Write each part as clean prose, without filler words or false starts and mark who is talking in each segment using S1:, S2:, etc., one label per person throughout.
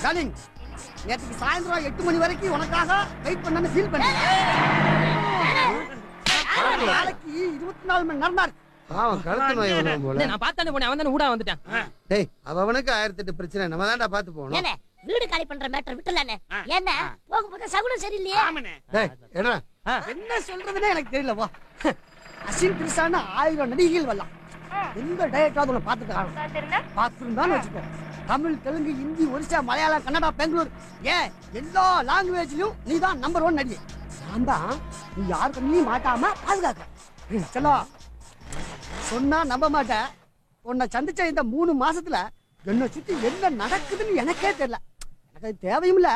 S1: Darling, நேற்றுக்கு சாயந்தரம் 8 மணி வரைக்கும் உனக்காக வெயிட் பண்ணேன்னு ஃபீல் பண்ணேன். நாளைக்கு 24 மணி நேரம் தான் இருக்கு.
S2: பாவம் கழுத்து நோய் வரும் போல.
S3: நான் பார்த்தானே போனேன், அவன் தானே ஊடா வந்துட்டான்.
S2: டேய் அவனுக்கு 1008 பிரச்சனை, நம்ம தான்டா பாத்து போகணும்.
S4: ஏனே வீடு காலி பண்ற மேட்டர் விட்டுலானே. ஏன்னா போகும்போது சகுனம் சரியில்லையே.
S2: டேய் என்னடா
S1: என்ன சொல்றதுன்னே எனக்கு தெரியலப்பா. அசின் கிருஷ்ணான்னு 1000 நடிகைகள் வரலாம். எந்த டயட்டாவது உன்னை பார்த்துட்டு காணும் பார்த்துருந்தான்னு வச்சுக்கோ. தமிழ், தெலுங்கு, ஹிந்தி, ஒரிசா, மலையாளம், கன்னடா, பெங்களூர், ஏன் எல்லா லாங்குவேஜ்லயும் நீ தான் நம்பர் 1 நடிகை. நான் தான் நீ யாரு கண்ணிலையும் மாட்டாம பாதுகாக்க. செல்லோ, சொன்னா நம்ப மாட்டேன். உன்னை சந்திச்ச இந்த 3 மாசத்துல என்னை சுத்தி என்ன நடக்குதுன்னு எனக்கே தெரியல. எனக்கு அது தேவையும் இல்ல.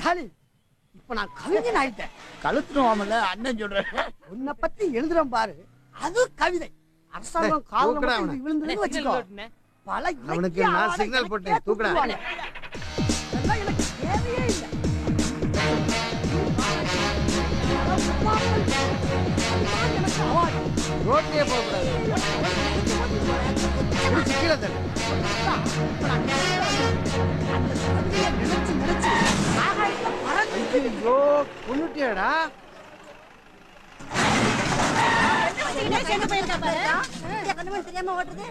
S1: டாலி, இப்ப நான் கவிஞன் ஆயிட்டேன்.
S5: கழுத்துருவாமல அண்ணன் சொல்றேன்.
S1: உன்னை பத்தி எழுதுறேன் பாரு, அது கவிதை. அரசாங்கம் காவல் விழுந்ததுன்னு வச்சுக்கோ. பல
S2: அவனுக்கு நான் சிக்னல் போட்டேன், தூக்குடா.
S1: அதெல்லாம் எனக்கு தேவையே இல்லை.
S2: ரோட்லயே போகக்கூடாது. கீழே தள்ளு. ஐயோ கொன்னுட்டியாடா.
S4: தெரியாம ஓட்டுறது.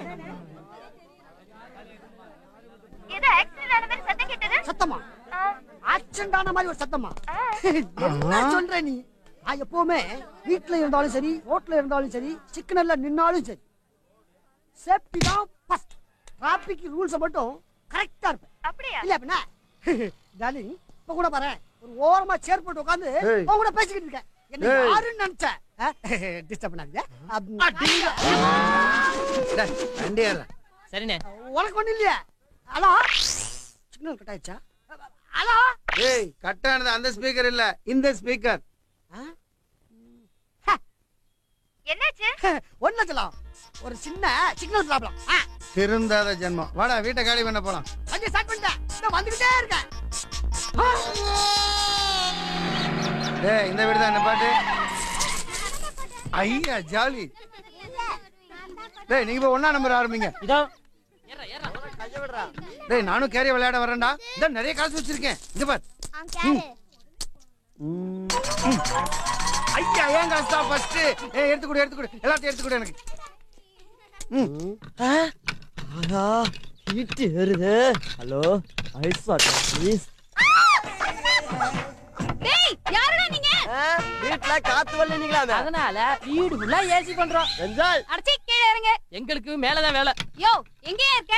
S1: சத்தமா? ஆக்சிடென்ட் ஆன மாதிரி ஒரு சத்தமா? என்ன சொல்ற நீ? நான் எப்பவுமே வீட்டுல இருந்தாலும் சரி, ரோட்ல இருந்தாலும் சரி, சிக்னல்ல நின்னாலும் சரி, சேஃப்டி தான் ஃபர்ஸ்ட். டிராபிக் ரூல்ஸ் மட்டும் கரெக்டா இருப்பேன். அப்படியே இல்ல அப்படினா டார்லிங், இப்ப கூட பாரு, ஒரு ஓரமா சேர் போட்டு உட்கார்ந்து உன் கூட பேசிக்கிட்டு இருக்கேன். என்ன யாருன்னு நினைச்ச? டிஸ்டர்ப் பண்ணாதீங்க.
S2: வண்டியாரா
S3: சரிண்ணே.
S1: உனக்கு ஒண்ணு இல்லையா? ஹலோ, சிக்னல் கட் ஆயிடுச்சா? ஹலோ,
S2: ஏய் கட்டானது அந்த ஸ்பீக்கர் இல்ல, இந்த ஸ்பீக்கர்.
S1: என்னாச்சு? ஒண்ணு சொல்லலாம், ஒரு சின்ன சிக்னல் ப்ராப்ளம்.
S2: திருந்தாத ஜென்மம். வாடா வீட்டை காலி பண்ண போலாம்.
S1: வண்டி ஸ்டார்ட் பண்ணிட்டேன், நான் வந்துகிட்டே இருக்கேன்.
S2: டேய் இந்த வீடு தான் என்ன பாட்டு? ஐயா ஜாலி. டேய் நீங்க போய் 1ஆம் நம்பர் ஆரம்பிங்க.
S3: இதோ
S2: டேய் நானும் கேரிய விளையாட வரேன்டா. இந்த நிறைய காசு வச்சிருக்கேன், இங்க பார். ஐயா ஏன் காசு தான் ஃபர்ஸ்ட். ஏய் எடுத்து கொடு, எடுத்து கொடு, எல்லாத்தையும் எடுத்து கொடு எனக்கு.
S5: ஆஹா ஹீட் ஏறுது. Hello ice water please.
S4: டேய் யாருடா நீங்க?
S5: வீட்ல காத்து வரல நீங்களாமே.
S3: அதனால வீடு ஃபுல்லா ஏசி பண்றோம்.
S5: என்ஜாய்.
S4: அடச்சி கீழ இறங்க.
S3: எங்களுக்கு மேலதான் வேலை.
S4: யோ எங்கயா இருக்க?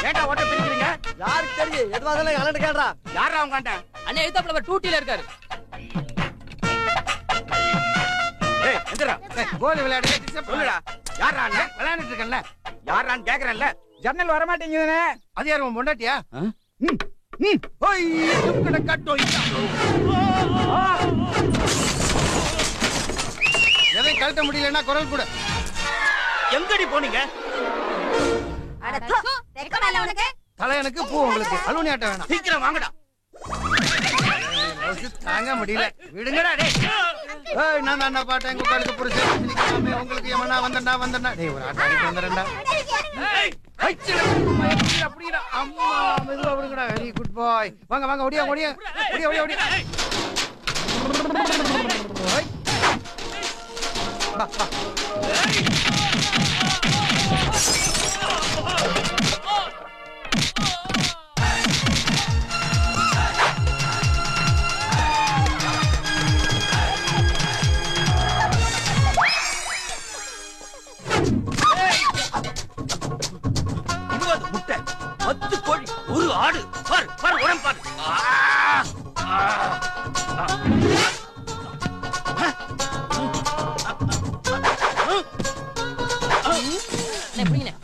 S5: ஏண்டா ஓட்ட பிரிக்கிறீங்க? யாருக்கு தெரியும்? எதுவா இருந்தாலும் அலண்டு கேளுடா.
S6: யாரா அவங்க காண்ட?
S3: அண்ணே எழுத்தாப்புல டூட்டில இருக்காரு.
S6: ஏய் எந்திரா.
S2: கோலி விளையாட டிஸ்டர்ப்
S6: சொல்லுடா. யாரா அண்ணே?
S2: விளையாடிட்டு இருக்கேன்ல.
S6: யாரான்னு கேக்குறேன்ல. ஜன்னல் வர மாட்டேங்குதுனே.
S2: அது யார் உன் பொண்டாட்டியா?
S6: ஓய் துக்கட கட்டோய்.
S2: எதை கழட்ட முடியலன்னா குரல் கூட.
S6: எங்கடி போனீங்க?
S4: அட தூ வெக்கமா இல்ல உனக்கு?
S2: தலை எனக்கு, பூ உங்களுக்கு. அலுவலி ஆட்ட வேணாம்.
S6: சீக்கிரம் வாங்கடா.
S2: தாங்க முடியல,
S6: விடுங்கடா டேய்.
S2: ஏய் நான் தான் பாட்டேன், உங்க காலுக்கு புருஷன் நிக்காம உங்களுக்கு எவனா வந்தடா. டேய் ஒரு ஆட்ட அடிச்சு வந்துறேன்டா.
S6: ஏய்
S2: ஐச்சல அப்படிடா. அம்மா மெதுவா விடுங்கடா. வெரி குட் பாய். வாங்க வாங்க ஓடியா ஓடியா ஓடியா ஓடியா.
S6: முட்டை 10 கோழி ஒரு ஆடு. பாரு பாரு உடம்பு பாரு.
S3: அண்ணே புடிங்கண்ணே.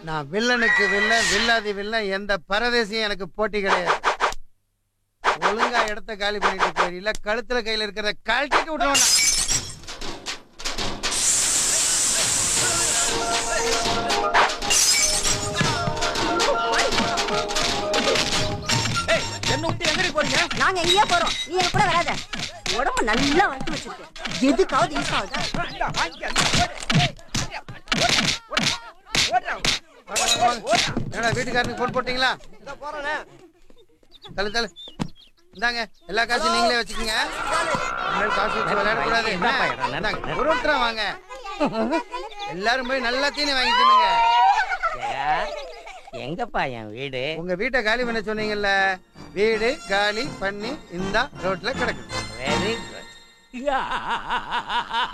S2: நான் வில்லனுக்கு வில்லன், வில்லாதி வில்லன், எந்த பரதேசியும் எனக்கு போட்டி கிடையாது. ஒழுங்கா இடத்த காலி பண்ணிட்டு போயிடல, கழுத்துல கையில இருக்கிறத கழட்டிட்டு விட்டுருவாங்க.
S6: என்ன விட்டு எங்கடி போறீங்க?
S4: நாங்க எங்கேயா போறோம், நீ எங்க கூட வராத. உடம்பு நல்லா வளர்த்து வச்சிருக்கேன், எதுக்காவது யூஸ் ஆகுதா?
S2: வீட்டுக்காரனுக்கு போன் போட்டீங்களா? தள்ளு தள்ளு, இந்தாங்க எல்லா காசும் நீங்களே வச்சுக்கோங்க. காசு வச்சு விளையாடக்கூடாது. ஒருத்தரா வாங்க, எல்லாரும் போய் நல்லா தீனி வாங்கி தின்னுங்க.
S7: எங்கப்பா என் வீடு?
S2: உங்க வீட்டை காலி பண்ண சொன்னீங்கல்ல, வீடு காலி பண்ணி இந்த ரோட்ல கிடக்கு.
S7: Very good.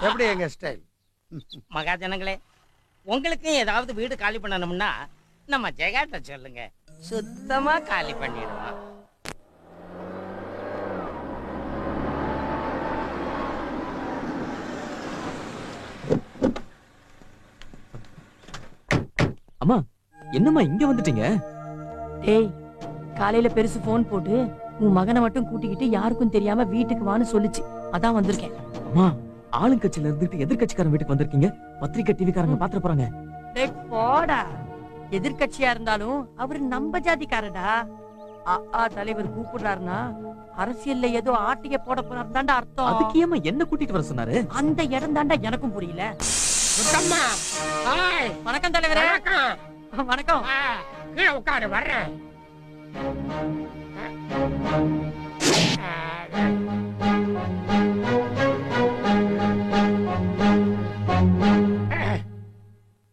S2: எப்படி எங்க ஸ்டைல்?
S7: மகாஜனங்களே, உங்களுக்கும் ஏதாவது வீடு காலி பண்ணணும்னா நம்ம ஜெகாட்ட சொல்லுங்க, சுத்தமா காலி பண்ணிடுவோம்.
S3: அம்மா, என்னம்மா இங்க வந்துட்டீங்க?
S8: டேய், காலையில பெருசு போன் போட்டு உன் மகனை மட்டும் கூட்டிக்கிட்டு யாருக்கும் தெரியாம வீட்டுக்கு வான்னு சொல்லுச்சு, அதான் வந்திருக்கேன்.
S3: அம்மா, ஆளுங்கட்சியில இருந்துட்டு எதிர்கட்சிக்காரன் வீட்டுக்கு வந்திருக்கீங்க. பத்திரிக்கை டிவிக்காரங்க பாத்துற போறாங்க.
S8: டேய் போடா, எதிர்கட்சியா இருந்தாலும் அவரு நம்ம ஜாதிக்காரடா. தலைவர் கூப்பிடுறாருன்னா அரசியல்ல ஏதோ ஆட்டிய போட போறாரு தாண்டா அர்த்தம்.
S3: அதுக்கு ஏமா என்ன கூட்டிட்டு வர சொன்னாரு?
S8: அந்த இடம் தாண்டா எனக்கும் புரியல. வணக்கம் தலைவரே. வணக்கம்.
S9: உட்காரு, வர்றேன்.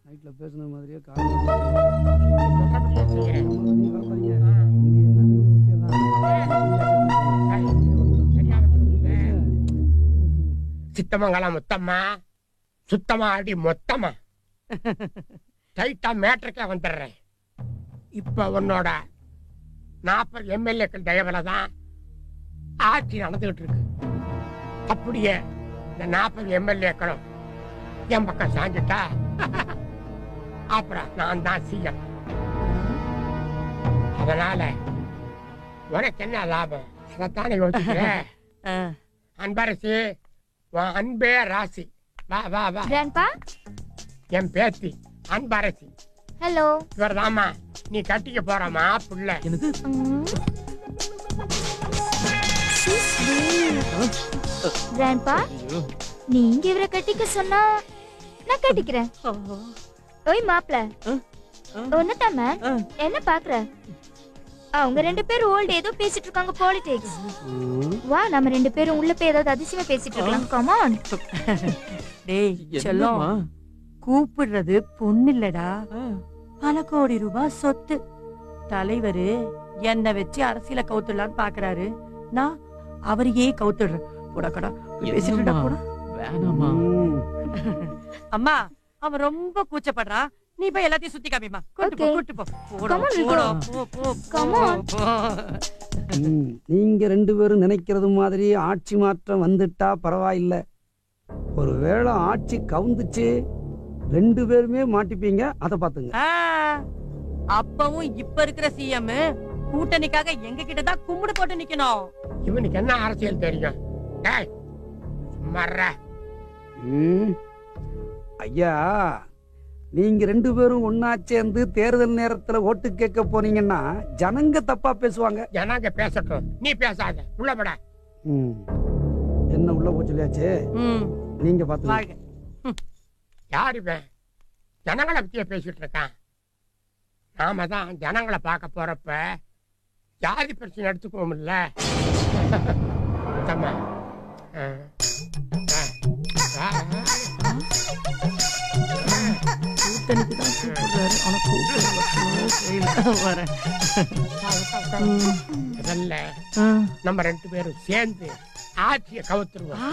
S1: நைட்ல பேசுன மாதிரியே
S9: சித்தமங்கலம் முத்தம்மா, சுத்தமா அடி மொத்தமா. டைட்டா மேட்ருக்கே வந்துடுறேன். இப்ப உன்னோட 40 எம்எல்ஏக்கள் தயவுல தான் ஆட்சி நடந்துகிட்டு இருக்கு. அப்படியே இந்த 40 எம்எல்ஏக்களும் என் பக்கம் சாஞ்சிட்டா அப்புறம் நான் தான் சிஎம். அதனால உனக்கு என்ன லாபம்? அதைத்தானே யோசிக்கிறேன். அன்பரசி, உன் அன்பே ராசி. வா வா வா. என் பேத்தி அன்பரசி.
S10: ஹலோ.
S9: இவர்தாம்மா நீ கட்டிக்க போறமா புள்ள.
S10: கிராண்ட்பா, நீங்க இவரை கட்டிக்க சொன்னா நான் கட்டிக்கிறேன். ஓய் மாப்ள, ஒன்னதாம என்ன பாக்குற? அவங்க 2 பேரும் ஓல்ட் ஏதோ பேசிட்டு இருக்காங்க, பாலிடிக்ஸ். வா, நம்ம 2 பேரும் உள்ள போய் ஏதாவது அதிசயமா பேசிட்டு இருக்கலாம். Come on.
S8: டேய் செல்லம், கூப்பிடுறது பொண்ணு இல்லடா, பல கோடி ரூபாய் சொத்து. தலைவரு என்ன வச்சு அரசியல கவுத்துடலான்னு பாக்குறாரு. நான் அவரையே கவுத்துடுறேன். போடா பேசிட்டு போட
S3: வேணாமா?
S8: அம்மா, அவன் ரொம்ப கூச்சப்படுறான். நீ போய் எல்லாத்தையும் சுத்தி காமிமா. கூட்டு போ.
S1: நீங்க 2 பேரும் நினைக்கிறது மாதிரி ஆட்சி மாற்றம் வந்துட்டா பரவாயில்ல. ஒருவேளை ஆட்சி கவுந்துச்சு, 2 பேருமே மாட்டிப்பீங்க. அத பாத்துங்க.
S8: அப்பவும் இப்ப இருக்கிற சிஎம் கூட்டணிக்காக எங்க கிட்டதான் கும்பிடு போட்டு நிக்கணும்.
S9: இவனுக்கு என்ன அரசியல் தெரியும்?
S1: ஐயா, நீங்க 2 பேரும் ஒன்னா சேர்ந்து தேர்தல் நேரத்துல ஓட்டு கேட்க போனீங்கன்னா ஜனங்க தப்பா பேசுவாங்க.
S9: ஜனங்க பேசட்டும், நீ பேசாத. உள்ளபட
S1: என்ன உள்ள போய் சொல்லியாச்சு, நீங்க பாத்து.
S9: யாரு ஜனங்களை பத்தியே பேசிட்டு இருக்கான்? நாம தான் ஜனங்களை பார்க்க போறப்ப ஜாதி பிரச்சனை எடுத்துக்குவோம் இல்ல. நம்ம 2 பேரும் சேர்ந்து ஆட்சியை கவுத்துருவோம்.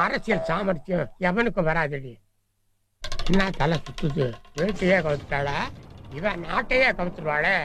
S9: அரசியல் சாமர்த்தியம் எவனுக்கும் வராதடி. என்ன தலை சுத்துது? வீட்டையே கவுத்துட்டாளா? இவன் நாட்டையே கவுத்துருவாளே.